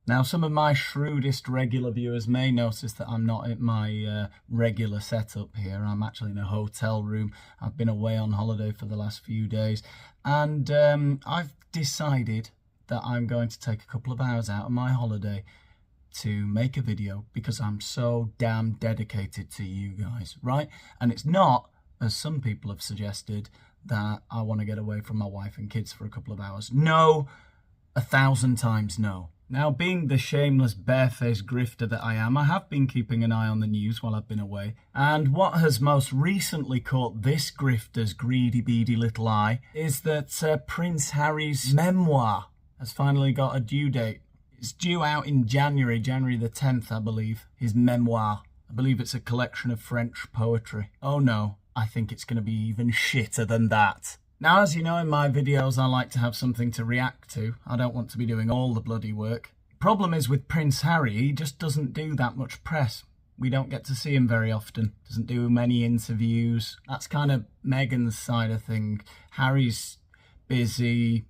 Now, some of my shrewdest regular viewers may notice that I'm not at my regular setup here. I'm actually in a hotel room. I've been away on holiday for the last few days, and I've decided that I'm going to take a couple of hours out of my holiday to make a video because I'm so damn dedicated to you guys, right? And it's not, as some people have suggested, that I want to get away from my wife and kids for a couple of hours. No, 1,000 times no. Now, being the shameless, barefaced grifter that I am, I have been keeping an eye on the news while I've been away. And what has most recently caught this grifter's greedy, beady little eye is that Prince Harry's memoir has finally got a due date. It's due out in January the 10th, I believe. His memoir. I believe it's a collection of French poetry. Oh no, I think it's going to be even shitter than that. Now, as you know, in my videos, I like to have something to react to. I don't want to be doing all the bloody work. Problem is with Prince Harry, he just doesn't do that much press. We don't get to see him very often. Doesn't do many interviews. That's kind of Meghan's side of thing. Harry's busy.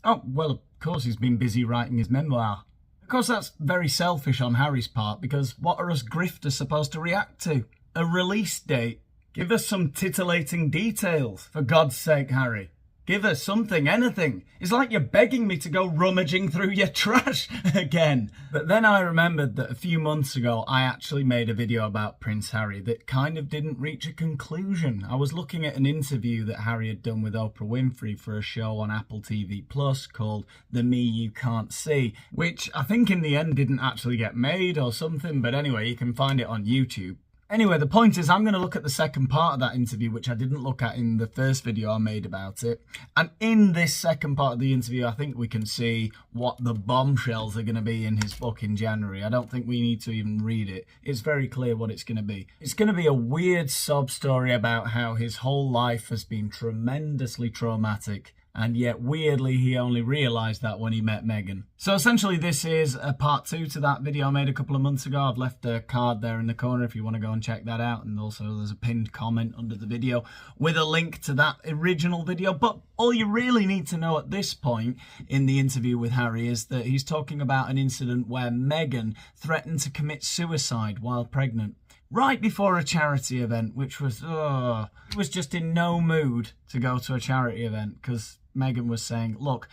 Oh, well, of course he's been busy writing his memoir. Of course, that's very selfish on Harry's part, because what are us grifters supposed to react to? A release date? Give us some titillating details, for God's sake, Harry. Give us something, anything. It's like you're begging me to go rummaging through your trash again. But then I remembered that a few months ago, I actually made a video about Prince Harry that kind of didn't reach a conclusion. I was looking at an interview that Harry had done with Oprah Winfrey for a show on Apple TV Plus called The Me You Can't See, which I think in the end didn't actually get made or something. But anyway, you can find it on YouTube. Anyway, the point is I'm going to look at the second part of that interview, which I didn't look at in the first video I made about it. And in this second part of the interview, I think we can see what the bombshells are going to be in his book in January. I don't think we need to even read it. It's very clear what it's going to be. It's going to be a weird sob story about how his whole life has been tremendously traumatic. And yet, weirdly, he only realised that when he met Meghan. So essentially, this is a part 2 to that video I made a couple of months ago. I've left a card there in the corner if you want to go and check that out. And also, there's a pinned comment under the video with a link to that original video. But all you really need to know at this point in the interview with Harry is that he's talking about an incident where Meghan threatened to commit suicide while pregnant. Right before a charity event, which was, he was just in no mood to go to a charity event because Meghan was saying, look,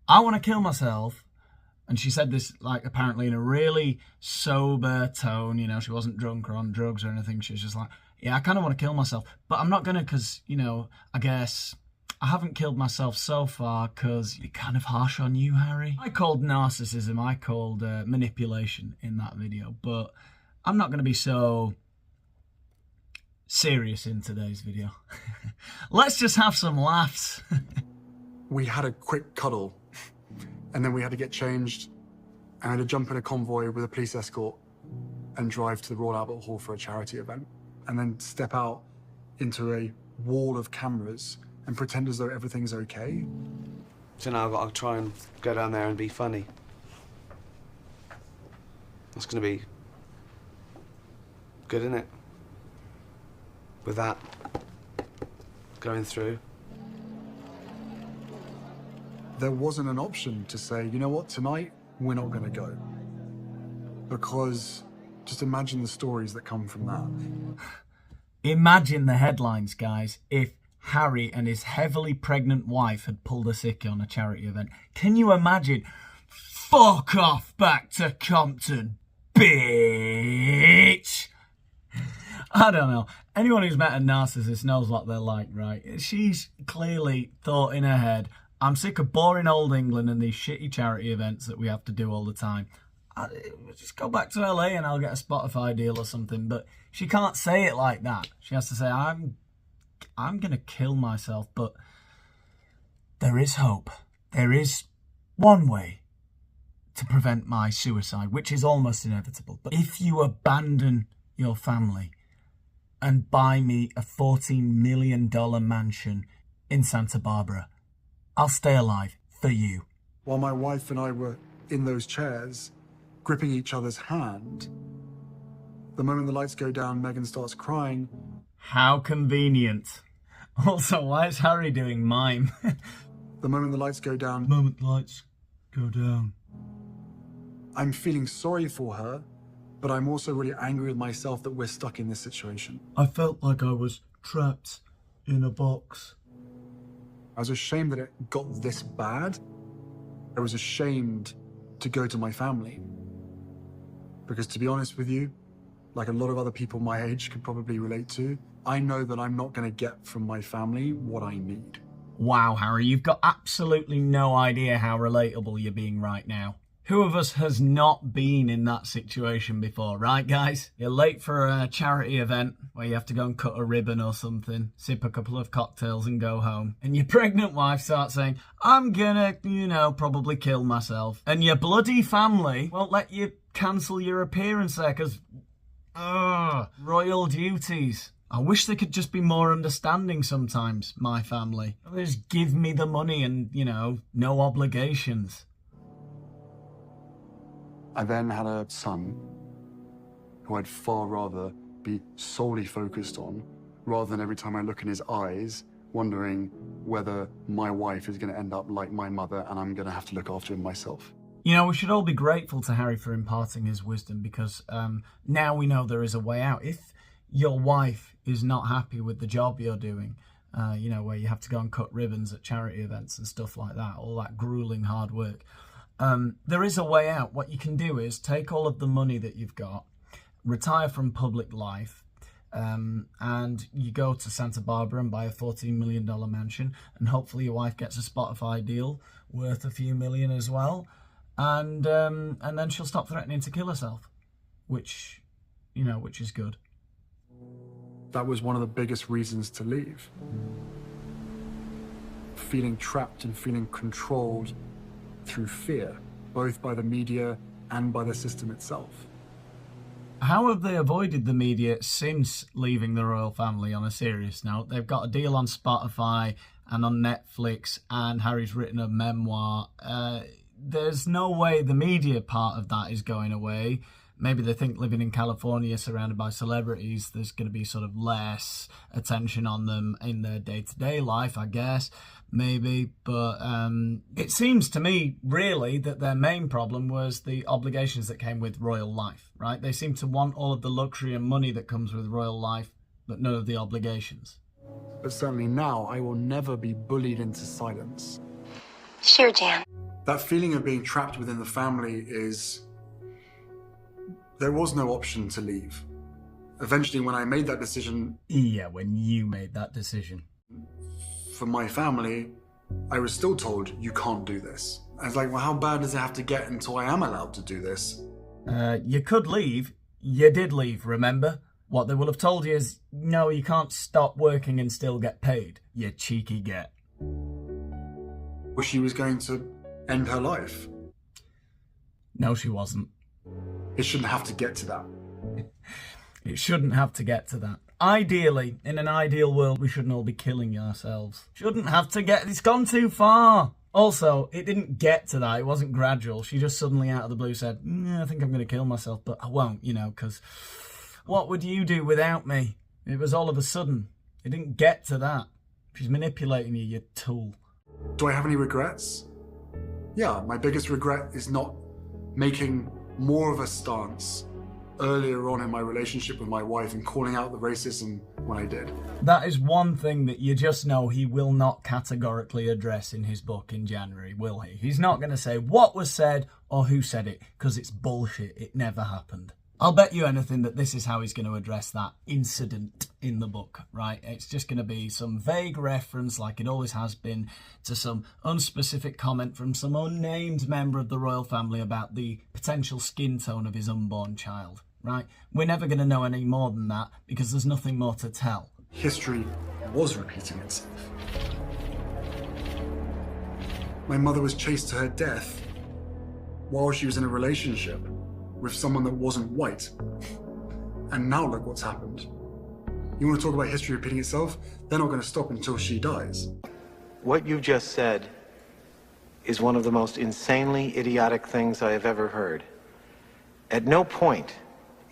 I want to kill myself. And she said this, like, apparently in a really sober tone. You know, she wasn't drunk or on drugs or anything. She was just like, yeah, I kind of want to kill myself, but I'm not going to because, you know, I guess I haven't killed myself so far because you're kind of harsh on you, Harry. I called narcissism, I called manipulation in that video, but I'm not going to be so serious in today's video. Let's just have some laughs. We had a quick cuddle, and then we had to get changed, and I had to jump in a convoy with a police escort and drive to the Royal Albert Hall for a charity event, and then step out into a wall of cameras and pretend as though everything's okay. So now I've got to try and go down there and be funny. That's going to be good, isn't it? With that going through. There wasn't an option to say, you know what, tonight we're not going to go. Because just imagine the stories that come from that. Imagine the headlines, guys, if Harry and his heavily pregnant wife had pulled a sickie on a charity event. Can you imagine? Fuck off back to Compton, bitch! I don't know. Anyone who's met a narcissist knows what they're like, right? She's clearly thought in her head, I'm sick of boring old England and these shitty charity events that we have to do all the time. I'll just go back to LA and I'll get a Spotify deal or something. But she can't say it like that. She has to say, I'm going to kill myself. But there is hope. There is one way to prevent my suicide, which is almost inevitable. But if you abandon your family and buy me a $14 million mansion in Santa Barbara, I'll stay alive for you. While my wife and I were in those chairs, gripping each other's hand, the moment the lights go down, Meghan starts crying. How convenient. Also, why is Harry doing mime? The moment the lights go down, The moment the lights Go down. I'm feeling sorry for her, but I'm also really angry with myself that we're stuck in this situation. I felt like I was trapped in a box. I was ashamed that it got this bad. I was ashamed to go to my family. Because to be honest with you, like a lot of other people my age could probably relate to, I know that I'm not going to get from my family what I need. Wow, Harry, you've got absolutely no idea how relatable you're being right now. Who of us has not been in that situation before, right, guys? You're late for a charity event where you have to go and cut a ribbon or something, sip a couple of cocktails and go home. And your pregnant wife starts saying, I'm gonna, probably kill myself. And your bloody family won't let you cancel your appearance there because, royal duties. I wish they could just be more understanding sometimes, my family. Just give me the money and, no obligations. I then had a son who I'd far rather be solely focused on, rather than every time I look in his eyes, wondering whether my wife is going to end up like my mother and I'm going to have to look after him myself. We should all be grateful to Harry for imparting his wisdom because now we know there is a way out. If your wife is not happy with the job you're doing, where you have to go and cut ribbons at charity events and stuff like that, all that grueling hard work, there is a way out. What you can do is take all of the money that you've got, retire from public life, and you go to Santa Barbara and buy a $14 million mansion, and hopefully your wife gets a Spotify deal worth a few million as well, and then she'll stop threatening to kill herself, which is good. That was one of the biggest reasons to leave. Feeling trapped and feeling controlled through fear, both by the media and by the system itself. How have they avoided the media since leaving the royal family on a serious note? They've got a deal on Spotify and on Netflix, and Harry's written a memoir. There's no way the media part of that is going away. Maybe they think living in California surrounded by celebrities, there's going to be sort of less attention on them in their day-to-day life, I guess. Maybe, but it seems to me, really, that their main problem was the obligations that came with royal life, right? They seem to want all of the luxury and money that comes with royal life, but none of the obligations. But certainly now, I will never be bullied into silence. Sure, Jan. That feeling of being trapped within the family is... There was no option to leave. Eventually, when I made that decision... Yeah, when you made that decision. For my family, I was still told, you can't do this. I was like, well, how bad does it have to get until I am allowed to do this? You could leave. You did leave, remember? What they will have told you is, no, you can't stop working and still get paid, you cheeky get. Well, she was going to end her life. No, she wasn't. It shouldn't have to get to that. It shouldn't have to get to that. Ideally, in an ideal world, we shouldn't all be killing ourselves. Shouldn't have to get... It's gone too far. Also, it didn't get to that. It wasn't gradual. She just suddenly out of the blue said, I think I'm going to kill myself, but I won't, because what would you do without me? It was all of a sudden. It didn't get to that. She's manipulating you, you tool. Do I have any regrets? Yeah, my biggest regret is not making more of a stance earlier on in my relationship with my wife and calling out the racism when I did. That is one thing that you just know he will not categorically address in his book in January, will he? He's not going to say what was said or who said it, because it's bullshit. It never happened. I'll bet you anything that this is how he's going to address that incident in the book, right? It's just going to be some vague reference, like it always has been, to some unspecific comment from some unnamed member of the royal family about the potential skin tone of his unborn child, right? We're never going to know any more than that because there's nothing more to tell. History was repeating itself. My mother was chased to her death while she was in a relationship with someone that wasn't white. And now look what's happened. You want to talk about history repeating itself? They're not going to stop until she dies. What you just said is one of the most insanely idiotic things I have ever heard. At no point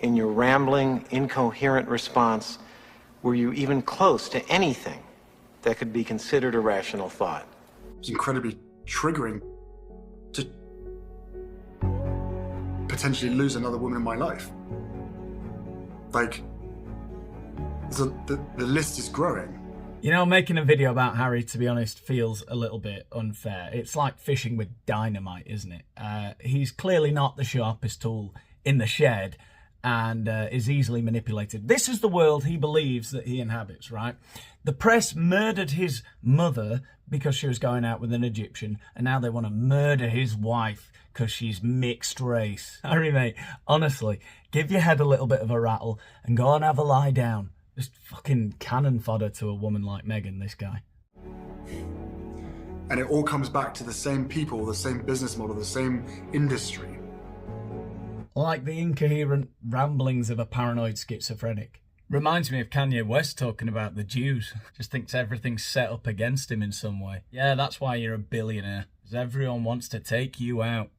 in your rambling, incoherent response were you even close to anything that could be considered a rational thought. It's incredibly triggering to potentially lose another woman in my life. Like, the list is growing. You know, making a video about Harry, to be honest, feels a little bit unfair. It's like fishing with dynamite, isn't it? He's clearly not the sharpest tool in the shed and is easily manipulated. This is the world he believes that he inhabits, right? The press murdered his mother because she was going out with an Egyptian, and now they want to murder his wife because she's mixed race. Harry, mate, honestly, give your head a little bit of a rattle and go and have a lie down. Just fucking cannon fodder to a woman like Meghan, this guy. And it all comes back to the same people, the same business model, the same industry. Like the incoherent ramblings of a paranoid schizophrenic. Reminds me of Kanye West talking about the Jews. Just thinks everything's set up against him in some way. Yeah, that's why you're a billionaire, because everyone wants to take you out.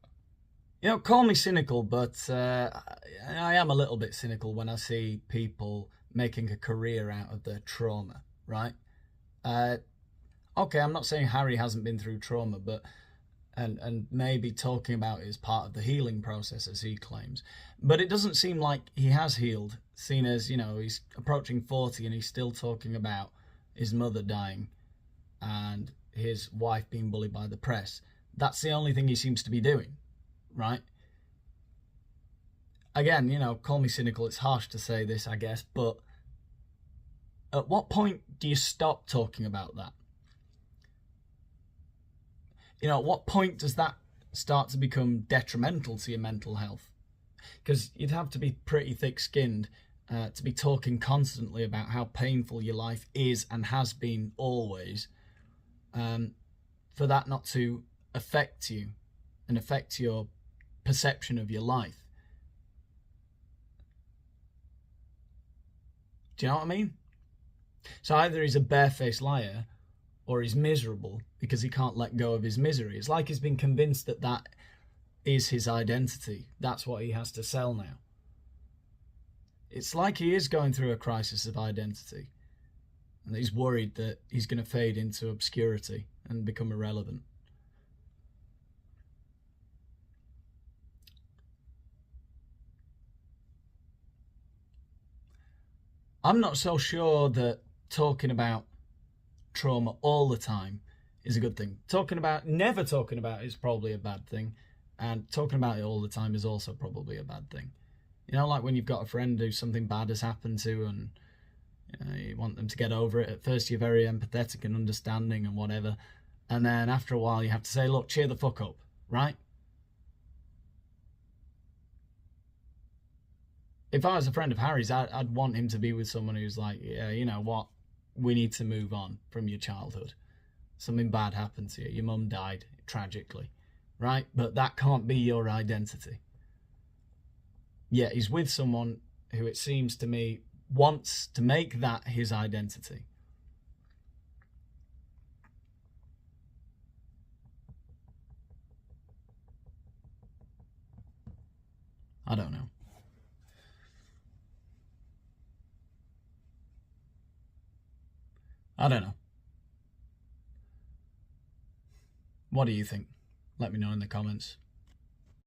You know, call me cynical, but I am a little bit cynical when I see people making a career out of their trauma, right? Okay, I'm not saying Harry hasn't been through trauma, but and maybe talking about it is part of the healing process, as he claims. But it doesn't seem like he has healed, seeing as, you know, he's approaching 40 and he's still talking about his mother dying and his wife being bullied by the press. That's the only thing he seems to be doing, right? Again, you know, call me cynical, it's harsh to say this, I guess, but at what point do you stop talking about that? You know, at what point does that start to become detrimental to your mental health? Because you'd have to be pretty thick-skinned to be talking constantly about how painful your life is and has been always, for that not to affect you and affect your perception of your life. Do you know what I mean? So either he's a barefaced liar or he's miserable because he can't let go of his misery. It's like he's been convinced that that is his identity. That's what he has to sell now. It's like he is going through a crisis of identity, and he's worried that he's going to fade into obscurity and become irrelevant. I'm not so sure that talking about trauma all the time is a good thing. Never talking about it is probably a bad thing, and talking about it all the time is also probably a bad thing. You know, like when you've got a friend who something bad has happened to and you want them to get over it. At first you're very empathetic and understanding and whatever, and then after a while you have to say, look, cheer the fuck up, right? If I was a friend of Harry's, I'd want him to be with someone who's like, yeah, you know what, we need to move on from your childhood. Something bad happened to you. Your mum died tragically, right? But that can't be your identity. Yet he's with someone who, it seems to me, wants to make that his identity. I don't know. I don't know. What do you think? Let me know in the comments.